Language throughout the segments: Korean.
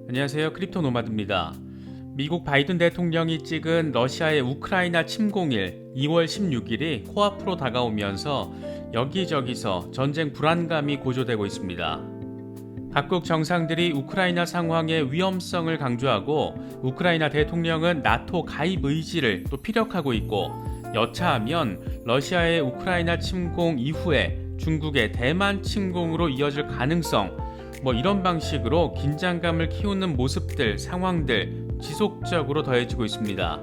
안녕하세요. 크립토 노마드입니다. 미국 바이든 대통령이 찍은 러시아의 우크라이나 침공일 2월 16일이 코앞으로 다가오면서 여기저기서 전쟁 불안감이 고조되고 있습니다. 각국 정상들이 우크라이나 상황의 위험성을 강조하고 우크라이나 대통령은 나토 가입 의지를 또 피력하고 있고, 여차하면 러시아의 우크라이나 침공 이후에 중국의 대만 침공으로 이어질 가능성, 이런 방식으로 긴장감을 키우는 모습들, 상황들 지속적으로 더해지고 있습니다.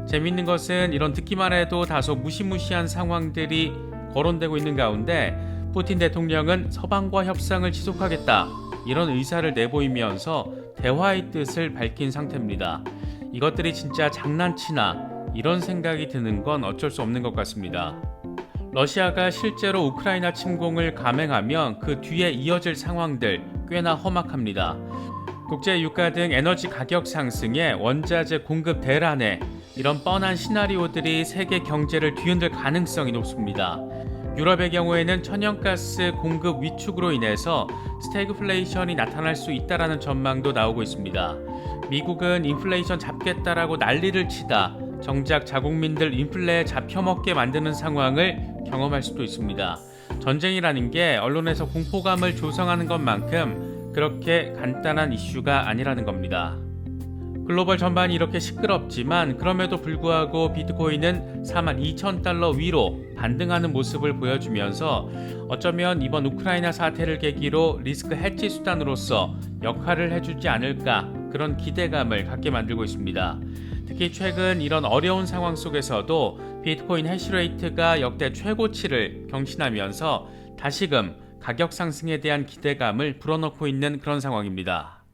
재미있는 것은 이런 듣기만 해도 다소 무시무시한 상황들이 거론되고 있는 가운데 푸틴 대통령은 서방과 협상을 지속하겠다, 이런 의사를 내보이면서 대화의 뜻을 밝힌 상태입니다. 이것들이 진짜 장난치나, 이런 생각이 드는 건 어쩔 수 없는 것 같습니다. 러시아가 실제로 우크라이나 침공을 감행하면 그 뒤에 이어질 상황들 꽤나 험악합니다. 국제 유가 등 에너지 가격 상승에 원자재 공급 대란에, 이런 뻔한 시나리오들이 세계 경제를 뒤흔들 가능성이 높습니다. 유럽의 경우에는 천연가스 공급 위축으로 인해서 스태그플레이션이 나타날 수 있다라는 전망도 나오고 있습니다. 미국은 인플레이션 잡겠다라고 난리를 치다 정작 자국민들 인플레에 잡혀먹게 만드는 상황을 경험할 수도 있습니다. 전쟁이라는 게 언론에서 공포감을 조성하는 것만큼 그렇게 간단한 이슈가 아니라는 겁니다. 글로벌 전반이 이렇게 시끄럽지만 그럼에도 불구하고 비트코인은 42,000달러 위로 반등하는 모습을 보여주면서 어쩌면 이번 우크라이나 사태를 계기로 리스크 해지 수단으로서 역할을 해주지 않을까, 그런 기대감을 갖게 만들고 있습니다. 특히 최근 이런 어려운 상황 속에서도 비트코인 해시레이트가 역대 최고치를 경신하면서 다시금 가격 상승에 대한 기대감을 불어넣고 있는 그런 상황입니다.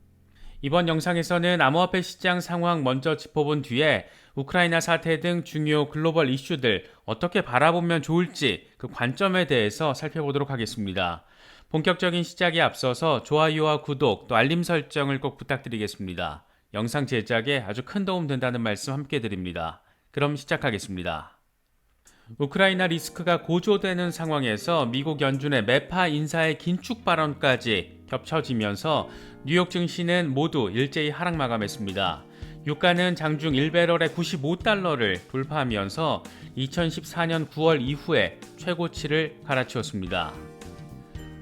이번 영상에서는 암호화폐 시장 상황 먼저 짚어본 뒤에 우크라이나 사태 등 중요 글로벌 이슈들 어떻게 바라보면 좋을지 그 관점에 대해서 살펴보도록 하겠습니다. 본격적인 시작에 앞서서 좋아요와 구독 또 알림 설정을 꼭 부탁드리겠습니다. 영상 제작에 아주 큰 도움 된다는 말씀 함께 드립니다. 그럼 시작하겠습니다. 우크라이나 리스크가 고조되는 상황에서 미국 연준의 매파 인사의 긴축 발언까지 겹쳐지면서 뉴욕 증시는 모두 일제히 하락 마감했습니다. 유가는 장중 1배럴에 95달러를 돌파하면서 2014년 9월 이후에 최고치를 갈아치웠습니다.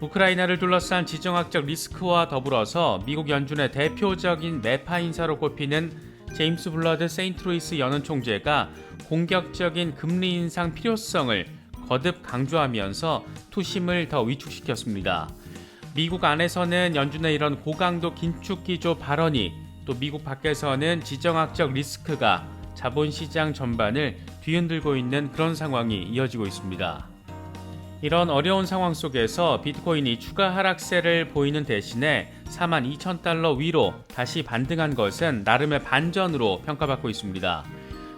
우크라이나를 둘러싼 지정학적 리스크와 더불어서 미국 연준의 대표적인 매파 인사로 꼽히는 제임스 블러드 세인트루이스 연은 총재가 공격적인 금리 인상 필요성을 거듭 강조하면서 투심을 더 위축시켰습니다. 미국 안에서는 연준의 이런 고강도 긴축 기조 발언이, 또 미국 밖에서는 지정학적 리스크가 자본시장 전반을 뒤흔들고 있는 그런 상황이 이어지고 있습니다. 이런 어려운 상황 속에서 비트코인이 추가 하락세를 보이는 대신에 42,000달러 위로 다시 반등한 것은 나름의 반전으로 평가받고 있습니다.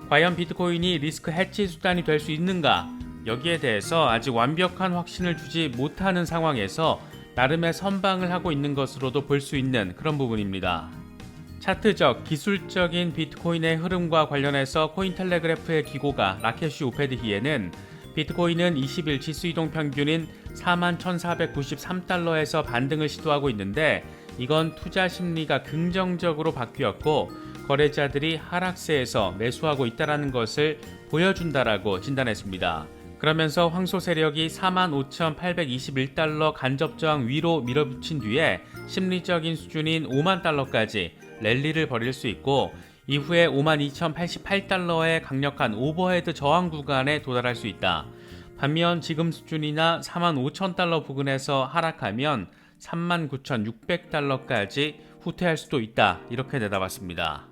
과연 비트코인이 리스크 해치 수단이 될 수 있는가? 여기에 대해서 아직 완벽한 확신을 주지 못하는 상황에서 나름의 선방을 하고 있는 것으로도 볼 수 있는 그런 부분입니다. 차트적, 기술적인 비트코인의 흐름과 관련해서 코인텔레그래프의 기고가 라케슈 우페드히에는 비트코인은 20일 지수이동 평균인 41,493달러에서 반등을 시도하고 있는데, 이건 투자 심리가 긍정적으로 바뀌었고 거래자들이 하락세에서 매수하고 있다는 것을 보여준다라고 진단했습니다. 그러면서 황소 세력이 45,821달러 간접 저항 위로 밀어붙인 뒤에 심리적인 수준인 5만 달러까지 랠리를 벌일 수 있고, 이후에 52,088달러의 강력한 오버헤드 저항 구간에 도달할 수 있다. 반면 지금 수준이나 45,000달러 부근에서 하락하면 39,600달러까지 후퇴할 수도 있다, 이렇게 내다봤습니다.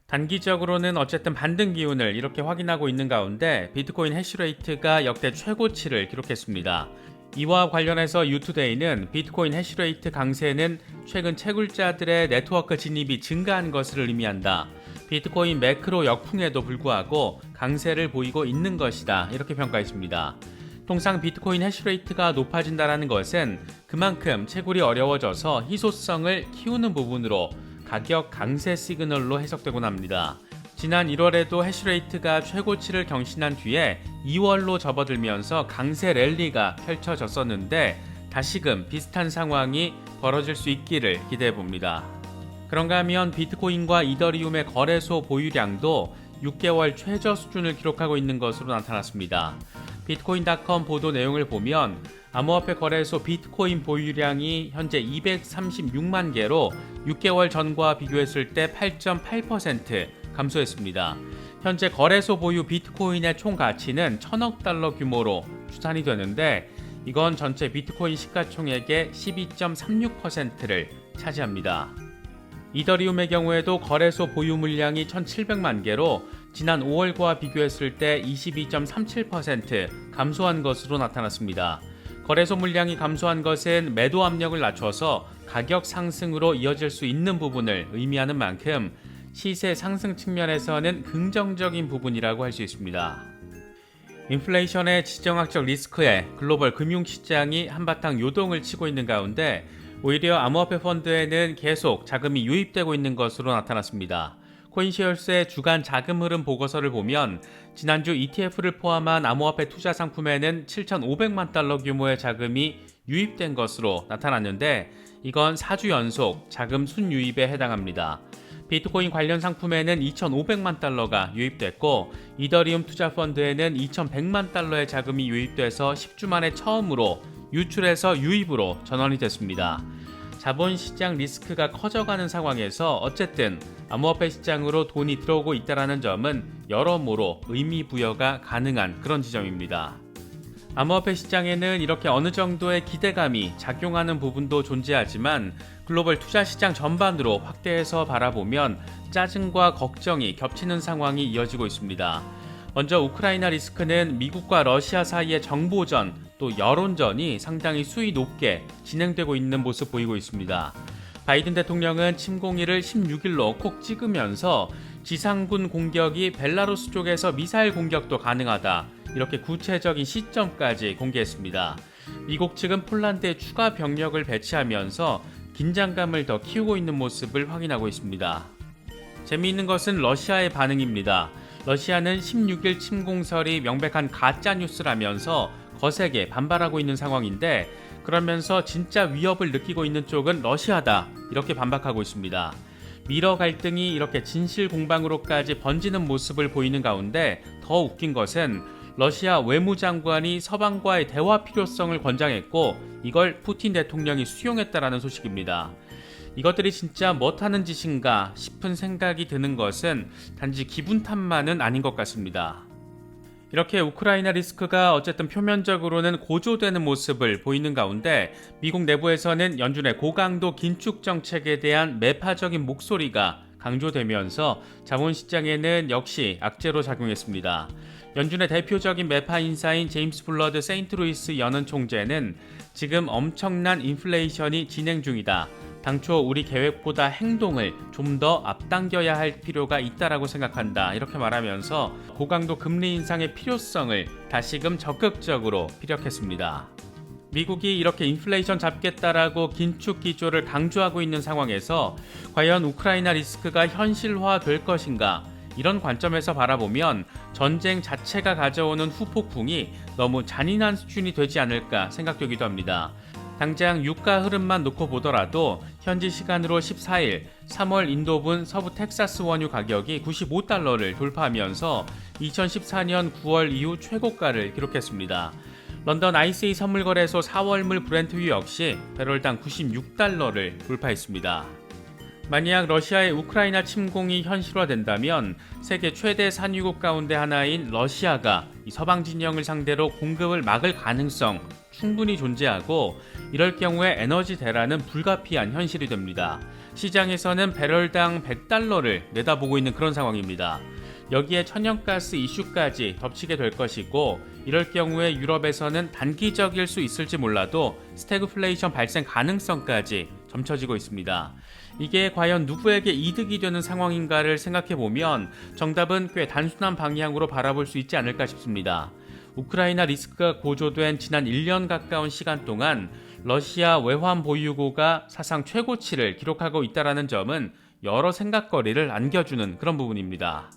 단기적으로는 어쨌든 반등 기운을 이렇게 확인하고 있는 가운데 비트코인 해시레이트가 역대 최고치를 기록했습니다. 이와 관련해서 유투데이는 비트코인 해시레이트 강세는 최근 채굴자들의 네트워크 진입이 증가한 것을 의미한다. 비트코인 매크로 역풍에도 불구하고 강세를 보이고 있는 것이다, 이렇게 평가했습니다. 통상 비트코인 해시레이트가 높아진다는 것은 그만큼 채굴이 어려워져서 희소성을 키우는 부분으로 가격 강세 시그널로 해석되곤 합니다. 지난 1월에도 해시레이트가 최고치를 경신한 뒤에 2월로 접어들면서 강세 랠리가 펼쳐졌었는데 다시금 비슷한 상황이 벌어질 수 있기를 기대해 봅니다. 그런가 하면 비트코인과 이더리움의 거래소 보유량도 6개월 최저 수준을 기록하고 있는 것으로 나타났습니다. 비트코인.com 보도 내용을 보면 암호화폐 거래소 비트코인 보유량이 현재 236만 개로 6개월 전과 비교했을 때 8.8% 감소했습니다. 현재 거래소 보유 비트코인의 총 가치는 1000억 달러 규모로 추산이 되는데 이건 전체 비트코인 시가총액의 12.36%를 차지합니다. 이더리움의 경우에도 거래소 보유 물량이 1700만 개로 지난 5월과 비교했을 때 22.37% 감소한 것으로 나타났습니다. 거래소 물량이 감소한 것은 매도 압력을 낮춰서 가격 상승으로 이어질 수 있는 부분을 의미하는 만큼 시세 상승 측면에서는 긍정적인 부분이라고 할 수 있습니다. 인플레이션의 지정학적 리스크에 글로벌 금융시장이 한바탕 요동을 치고 있는 가운데 오히려 암호화폐 펀드에는 계속 자금이 유입되고 있는 것으로 나타났습니다. 코인시어스의 주간 자금 흐름 보고서를 보면 지난주 ETF를 포함한 암호화폐 투자 상품에는 7,500만 달러 규모의 자금이 유입된 것으로 나타났는데 이건 4주 연속 자금 순유입에 해당합니다. 비트코인 관련 상품에는 2,500만 달러가 유입됐고 이더리움 투자 펀드에는 2,100만 달러의 자금이 유입돼서 10주 만에 처음으로 유출에서 유입으로 전환이 됐습니다. 자본시장 리스크가 커져가는 상황에서 어쨌든 암호화폐 시장으로 돈이 들어오고 있다는 점은 여러모로 의미 부여가 가능한 그런 지점입니다. 암호화폐 시장에는 이렇게 어느 정도의 기대감이 작용하는 부분도 존재하지만 글로벌 투자 시장 전반으로 확대해서 바라보면 짜증과 걱정이 겹치는 상황이 이어지고 있습니다. 먼저 우크라이나 리스크는 미국과 러시아 사이의 정보전 또 여론전이 상당히 수위 높게 진행되고 있는 모습 보이고 있습니다. 바이든 대통령은 침공일을 16일로 콕 찍으면서 지상군 공격이 벨라루스 쪽에서 미사일 공격도 가능하다 이렇게 구체적인 시점까지 공개했습니다. 미국 측은 폴란드에 추가 병력을 배치하면서 긴장감을 더 키우고 있는 모습을 확인하고 있습니다. 재미있는 것은 러시아의 반응입니다. 러시아는 16일 침공설이 명백한 가짜뉴스라면서 거세게 반발하고 있는 상황인데 그러면서 진짜 위협을 느끼고 있는 쪽은 러시아다 이렇게 반박하고 있습니다. 미러 갈등이 이렇게 진실 공방으로까지 번지는 모습을 보이는 가운데 더 웃긴 것은 러시아 외무장관이 서방과의 대화 필요성을 권장했고 이걸 푸틴 대통령이 수용했다라는 소식입니다. 이것들이 진짜 못하는 짓인가 싶은 생각이 드는 것은 단지 기분 탓만은 아닌 것 같습니다. 이렇게 우크라이나 리스크가 어쨌든 표면적으로는 고조되는 모습을 보이는 가운데 미국 내부에서는 연준의 고강도 긴축 정책에 대한 매파적인 목소리가 강조되면서 자본시장에는 역시 악재로 작용했습니다. 연준의 대표적인 매파 인사인 제임스 블러드 세인트루이스 연은 총재는 지금 엄청난 인플레이션이 진행 중이다. 당초 우리 계획보다 행동을 좀 더 앞당겨야 할 필요가 있다라고 생각한다. 이렇게 말하면서 고강도 금리 인상의 필요성을 다시금 적극적으로 피력했습니다. 미국이 이렇게 인플레이션 잡겠다라고 긴축 기조를 강조하고 있는 상황에서 과연 우크라이나 리스크가 현실화될 것인가? 이런 관점에서 바라보면 전쟁 자체가 가져오는 후폭풍이 너무 잔인한 수준이 되지 않을까 생각되기도 합니다. 당장 유가 흐름만 놓고 보더라도 현지 시간으로 14일 3월 인도분 서부 텍사스 원유 가격이 95달러를 돌파하면서 2014년 9월 이후 최고가를 기록했습니다. 런던 ICA 선물거래소 4월물 브렌트유 역시 배럴당 96달러를 돌파했습니다. 만약 러시아의 우크라이나 침공이 현실화된다면 세계 최대 산유국 가운데 하나인 러시아가 이 서방 진영을 상대로 공급을 막을 가능성 충분히 존재하고 이럴 경우에 에너지 대란은 불가피한 현실이 됩니다. 시장에서는 배럴당 100달러를 내다보고 있는 그런 상황입니다. 여기에 천연가스 이슈까지 덮치게 될 것이고 이럴 경우에 유럽에서는 단기적일 수 있을지 몰라도 스태그플레이션 발생 가능성까지 점쳐지고 있습니다. 이게 과연 누구에게 이득이 되는 상황인가를 생각해보면 정답은 꽤 단순한 방향으로 바라볼 수 있지 않을까 싶습니다. 우크라이나 리스크가 고조된 지난 1년 가까운 시간 동안 러시아 외환 보유고가 사상 최고치를 기록하고 있다는 점은 여러 생각거리를 안겨주는 그런 부분입니다.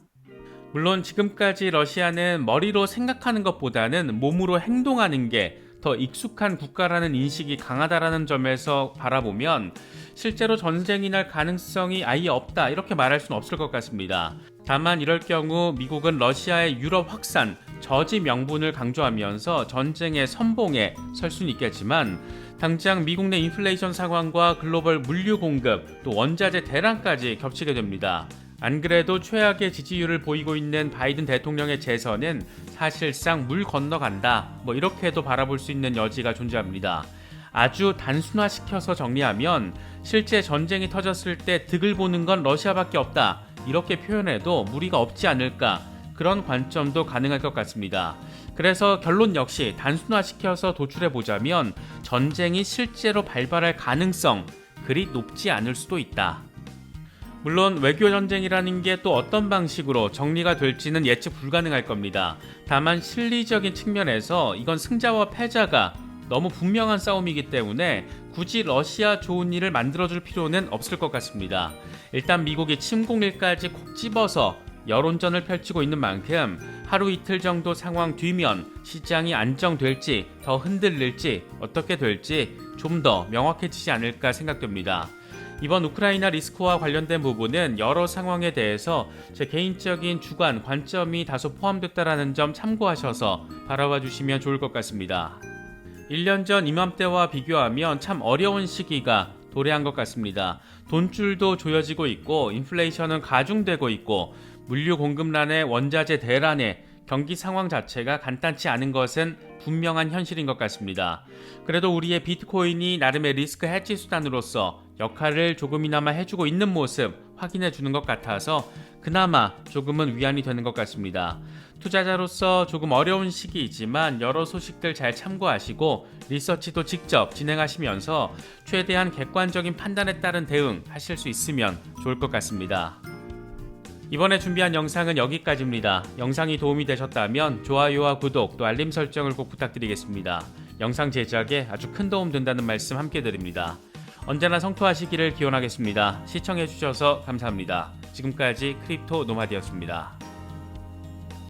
물론 지금까지 러시아는 머리로 생각하는 것보다는 몸으로 행동하는 게 오래전부터 익숙한 국가라는 인식이 강하다라는 점에서 바라보면 실제로 전쟁이 날 가능성이 아예 없다 이렇게 말할 수는 없을 것 같습니다. 다만 이럴 경우 미국은 러시아의 유럽 확산, 저지 명분을 강조하면서 전쟁의 선봉에 설 수는 있겠지만 당장 미국 내 인플레이션 상황과 글로벌 물류 공급, 또 원자재 대란까지 겹치게 됩니다. 안 그래도 최악의 지지율을 보이고 있는 바이든 대통령의 재선은 사실상 물 건너간다, 이렇게도 바라볼 수 있는 여지가 존재합니다. 아주 단순화시켜서 정리하면 실제 전쟁이 터졌을 때 득을 보는 건 러시아밖에 없다, 이렇게 표현해도 무리가 없지 않을까, 그런 관점도 가능할 것 같습니다. 그래서 결론 역시 단순화시켜서 도출해보자면 전쟁이 실제로 발발할 가능성 그리 높지 않을 수도 있다. 물론 외교 전쟁이라는 게 또 어떤 방식으로 정리가 될지는 예측 불가능할 겁니다. 다만 실리적인 측면에서 이건 승자와 패자가 너무 분명한 싸움이기 때문에 굳이 러시아 좋은 일을 만들어줄 필요는 없을 것 같습니다. 일단 미국이 침공일까지 콕 집어서 여론전을 펼치고 있는 만큼 하루 이틀 정도 상황 뒤면 시장이 안정될지 더 흔들릴지 어떻게 될지 좀 더 명확해지지 않을까 생각됩니다. 이번 우크라이나 리스크와 관련된 부분은 여러 상황에 대해서 제 개인적인 주관, 관점이 다소 포함됐다는 점 참고하셔서 바라봐 주시면 좋을 것 같습니다. 1년 전 이맘때와 비교하면 참 어려운 시기가 도래한 것 같습니다. 돈줄도 조여지고 있고 인플레이션은 가중되고 있고 물류 공급난에 원자재 대란에 경기 상황 자체가 간단치 않은 것은 분명한 현실인 것 같습니다. 그래도 우리의 비트코인이 나름의 리스크 해지 수단으로서 역할을 조금이나마 해주고 있는 모습 확인해 주는 것 같아서 그나마 조금은 위안이 되는 것 같습니다. 투자자로서 조금 어려운 시기이지만 여러 소식들 잘 참고하시고 리서치도 직접 진행하시면서 최대한 객관적인 판단에 따른 대응 하실 수 있으면 좋을 것 같습니다. 이번에 준비한 영상은 여기까지입니다. 영상이 도움이 되셨다면 좋아요와 구독 또 알림 설정을 꼭 부탁드리겠습니다. 영상 제작에 아주 큰 도움 된다는 말씀 함께 드립니다. 언제나 성투하시기를 기원하겠습니다. 시청해주셔서 감사합니다. 지금까지 크립토 노마드였습니다.